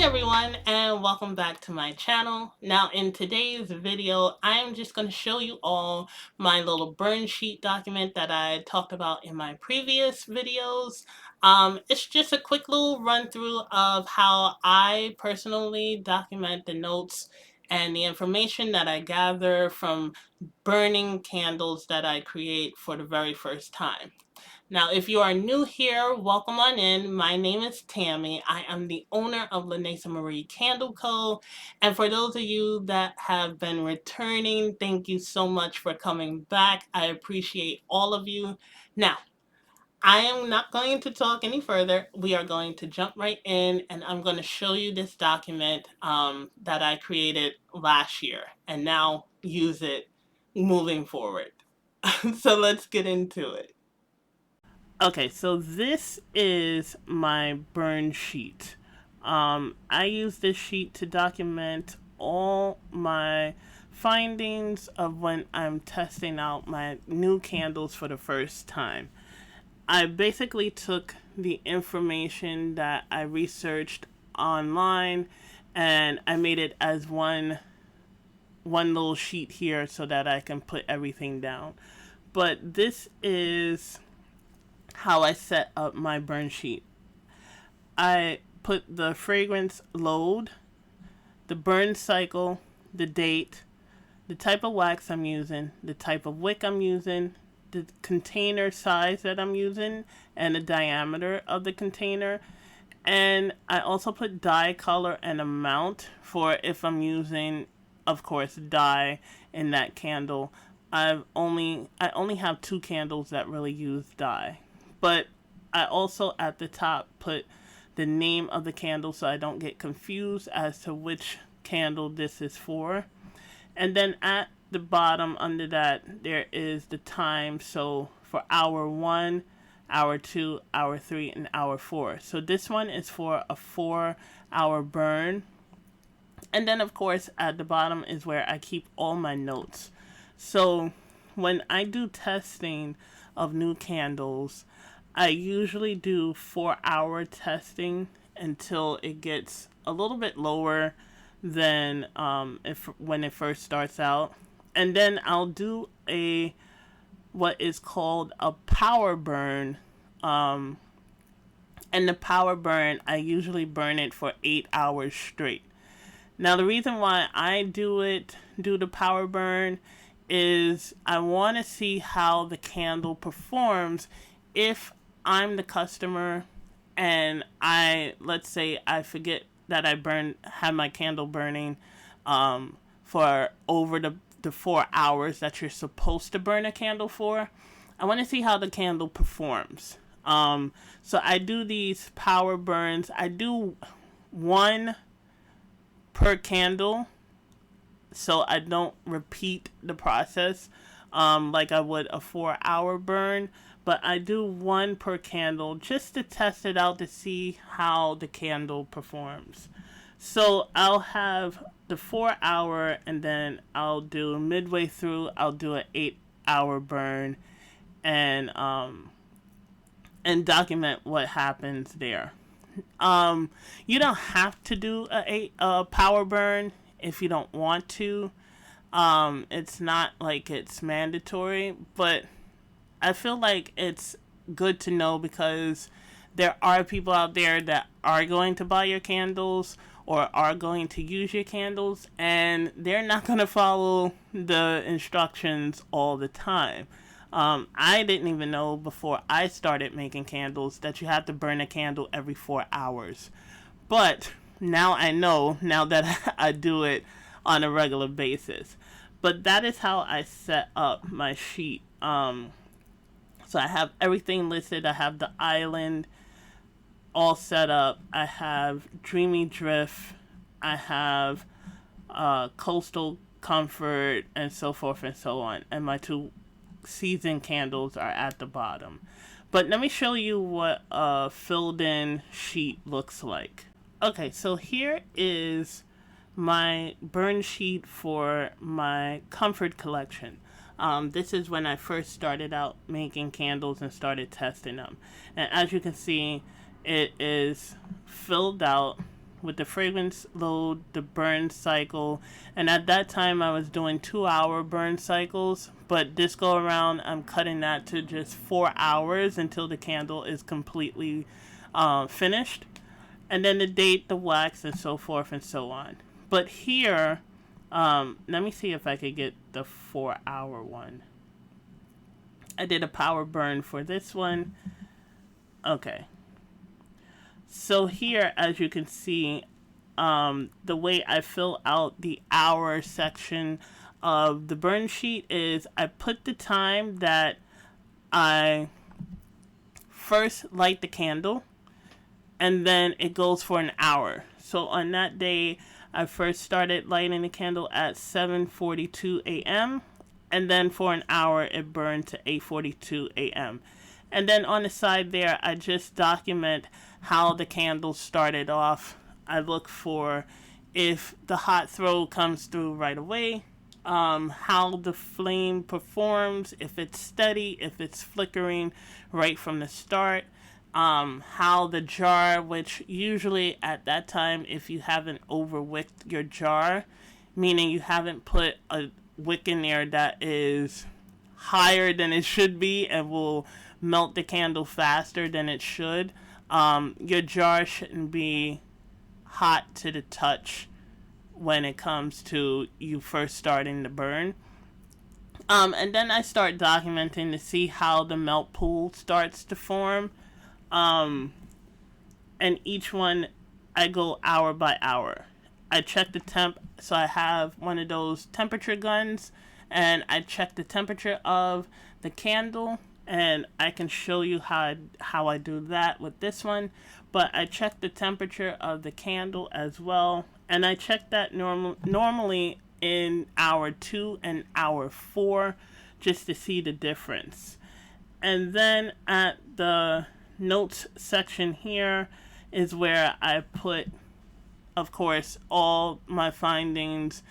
everyone, and welcome back to my channel. Now in today's video, I am just going to show you all my little burn sheet document that I talked about in my previous videos. It's just a quick little run through of how I personally document the notes and the information that I gather from burning candles that I create for the very first time. Now, if you are new here, welcome on in. My name is Tammy. I am the owner of Lanacia Marie Candle Co. And for those of you that have been returning, thank you so much for coming back. I appreciate all of you. Now, I am not going to talk any further. We are going to jump right in, and I'm going to show you this document that I created last year and now use it moving forward. So let's get into it. Okay, so this is my burn sheet. I use this sheet to document all my findings of when I'm testing out my new candles for the first time. I basically took the information that I researched online and I made it as one little sheet here so that I can put everything down. But this is how I set up my burn sheet. I put the fragrance load, the burn cycle, the date, the type of wax I'm using, the type of wick I'm using, the container size that I'm using, and the diameter of the container. And I also put dye color and amount for if I'm using, of course, dye in that candle. I only have 2 candles that really use dye. But I also at the top put the name of the candle so I don't get confused as to which candle this is for. And then at the bottom under that there is the time. So for hour 1, hour 2, hour 3, and hour 4. So this one is for a 4-hour burn. And then of course at the bottom is where I keep all my notes. So when I do testing of new candles, I usually do 4-hour testing until it gets a little bit lower than when it first starts out. And then I'll do what is called a power burn. And the power burn, I usually burn it for 8 hours straight. Now the reason why I do the power burn, is I want to see how the candle performs if I'm the customer and let's say I forget that I had my candle burning for over the 4 hours that you're supposed to burn a candle for. I want to see how the candle performs. So I do these power burns. I do 1 per candle, so I don't repeat the process like I would a 4-hour burn. But I do 1 per candle just to test it out to see how the candle performs. So I'll have the 4-hour, and then I'll do midway through, I'll do an 8-hour burn and document what happens there. You don't have to do a power burn if you don't want to. It's not like it's mandatory, but I feel like it's good to know because there are people out there that are going to buy your candles or are going to use your candles, and they're not going to follow the instructions all the time. I didn't even know before I started making candles that you have to burn a candle every 4 hours. But now I know, now that I do it on a regular basis. But that is how I set up my sheet. So I have everything listed. I have the island all set up. I have Dreamy Drift. I have Coastal Comfort, and so forth and so on. And my 2 season candles are at the bottom. But let me show you what a filled in sheet looks like. Okay, so here is my burn sheet for my comfort collection. This is when I first started out making candles and started testing them. And as you can see, it is filled out with the fragrance load, the burn cycle, and at that time I was doing 2-hour burn cycles, but this go around I'm cutting that to just 4 hours until the candle is completely finished, and then the date, the wax, and so forth and so on. But here, let me see if I could get the 4-hour one. I did a power burn for this one. Okay. So here, as you can see, the way I fill out the hour section of the burn sheet is I put the time that I first light the candle, and then it goes for an hour. So on that day, I first started lighting the candle at 7:42 a.m. and then for an hour it burned to 8:42 a.m. And then on the side there, I just document how the candle started off. I look for if the hot throw comes through right away, how the flame performs, if it's steady, if it's flickering right from the start, how the jar, which usually at that time, if you haven't overwicked your jar, meaning you haven't put a wick in there that is higher than it should be and will melt the candle faster than it should, your jar shouldn't be hot to the touch when it comes to you first starting to burn. And then I start documenting to see how the melt pool starts to form. And each one I go hour by hour. I check the temp, so I have one of those temperature guns, and I check the temperature of the candle, and I can show you how I do that with this one. But I check the temperature of the candle as well, and I check that normally in hour 2 and hour 4 just to see the difference. And then at the notes section here is where I put, of course, all my findings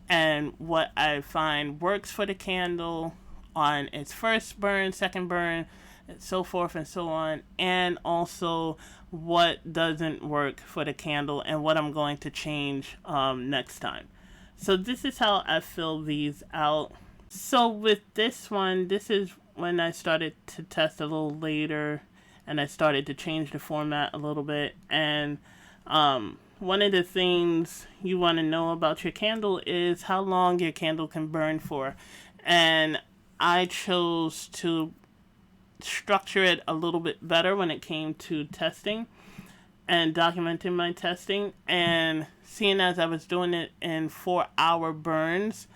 and what I find works for the candle on its first burn, second burn, and so forth and so on, and also what doesn't work for the candle and what I'm going to change next time. So this is how I fill these out. So with this one, this is when I started to test a little later, and I started to change the format a little bit. And one of the things you want to know about your candle is how long your candle can burn for. And I chose to structure it a little bit better when it came to testing and documenting my testing. And seeing as I was doing it in 4-hour burns,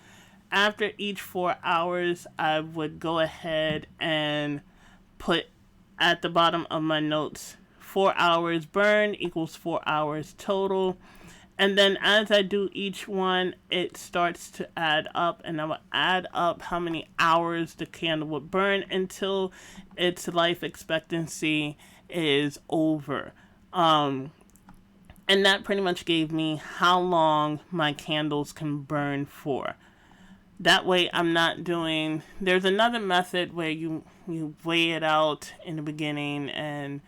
after each 4 hours, I would go ahead and put at the bottom of my notes, 4 hours burn equals 4 hours total. And then as I do each one, it starts to add up, and I will add up how many hours the candle would burn until its life expectancy is over. And that pretty much gave me how long my candles can burn for. That way I'm not doing, there's another method where you weigh it out in the beginning and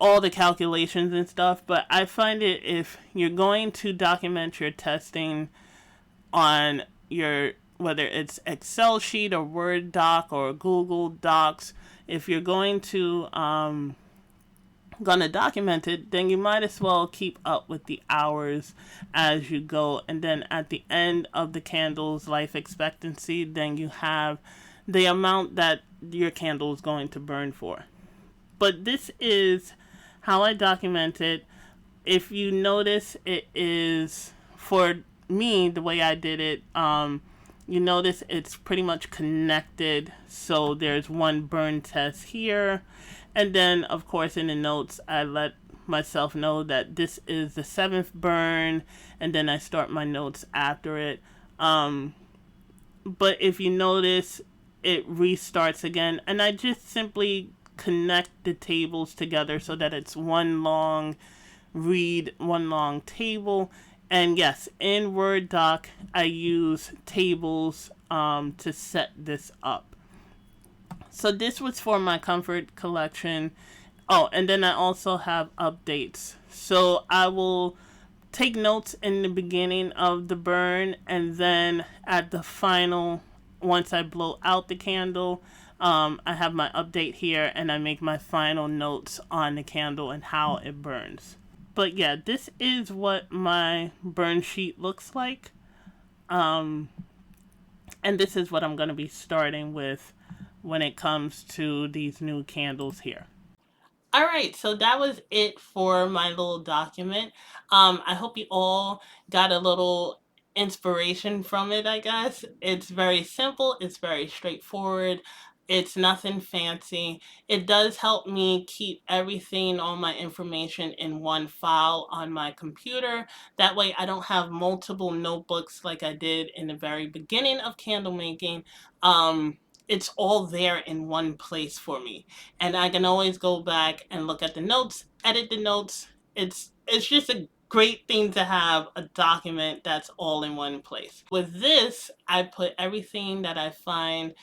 all the calculations and stuff, but I find it, if you're going to document your testing on your, whether it's Excel sheet or Word doc or Google Docs, if you're going to gonna document it, then you might as well keep up with the hours as you go, and then at the end of the candle's life expectancy, then you have the amount that your candle is going to burn for. But this is how I document it. If you notice, it is, for me, the way I did it, you notice it's pretty much connected. So there's one burn test here, and then of course in the notes I let myself know that this is the 7th burn, and then I start my notes after it. But if you notice, it restarts again, and I just simply connect the tables together so that it's one long read, one long table. And yes, in Word doc I use tables to set this up. So this was for my comfort collection. Oh, and then I also have updates. So I will take notes in the beginning of the burn, and then at the final, once I blow out the candle, I have my update here and I make my final notes on the candle and how it burns. But yeah, this is what my burn sheet looks like. Um, and this is what I'm going to be starting with when it comes to these new candles here. All right, so that was it for my little document. I hope you all got a little inspiration from it, I guess. It's very simple, it's very straightforward, it's nothing fancy. It does help me keep everything, all my information in one file on my computer. That way I don't have multiple notebooks like I did in the very beginning of candle making. It's all there in one place for me, and I can always go back and look at the notes, edit the notes. It's just a great thing to have a document that's all in one place. With this, I put everything that I find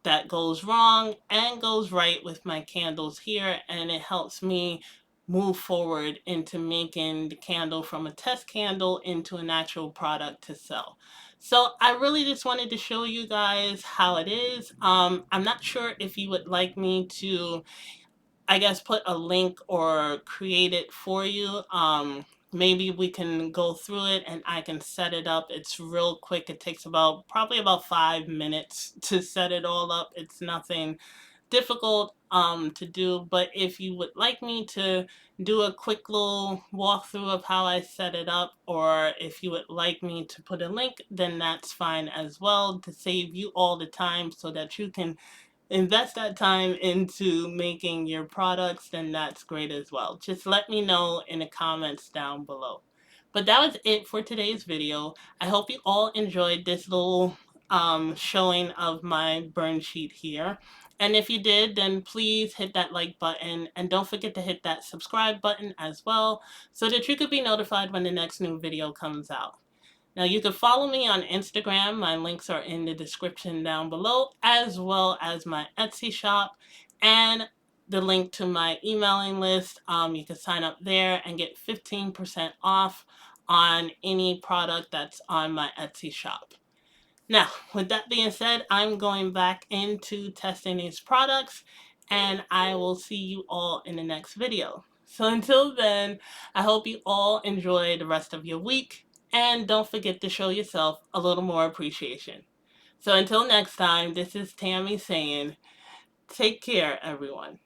that goes wrong and goes right with my candles here, and it helps me move forward into making the candle from a test candle into an actual product to sell. So I really just wanted to show you guys how it is. I'm not sure if you would like me to, I guess, put a link or create it for you. Maybe we can go through it and I can set it up. It's real quick. It takes about probably about 5 minutes to set it all up. It's nothing difficult to do, but if you would like me to do a quick little walkthrough of how I set it up, or if you would like me to put a link, then that's fine as well, to save you all the time so that you can invest that time into making your products, then that's great as well. Just let me know in the comments down below. But that was it for today's video. I hope you all enjoyed this little showing of my burn sheet here. And if you did, then please hit that like button and don't forget to hit that subscribe button as well so that you could be notified when the next new video comes out. Now you can follow me on Instagram. My links are in the description down below, as well as my Etsy shop and the link to my emailing list. You can sign up there and get 15% off on any product that's on my Etsy shop. Now, with that being said, I'm going back into testing these products, and I will see you all in the next video. So until then, I hope you all enjoy the rest of your week, and don't forget to show yourself a little more appreciation. So until next time, this is Tammy saying, take care, everyone.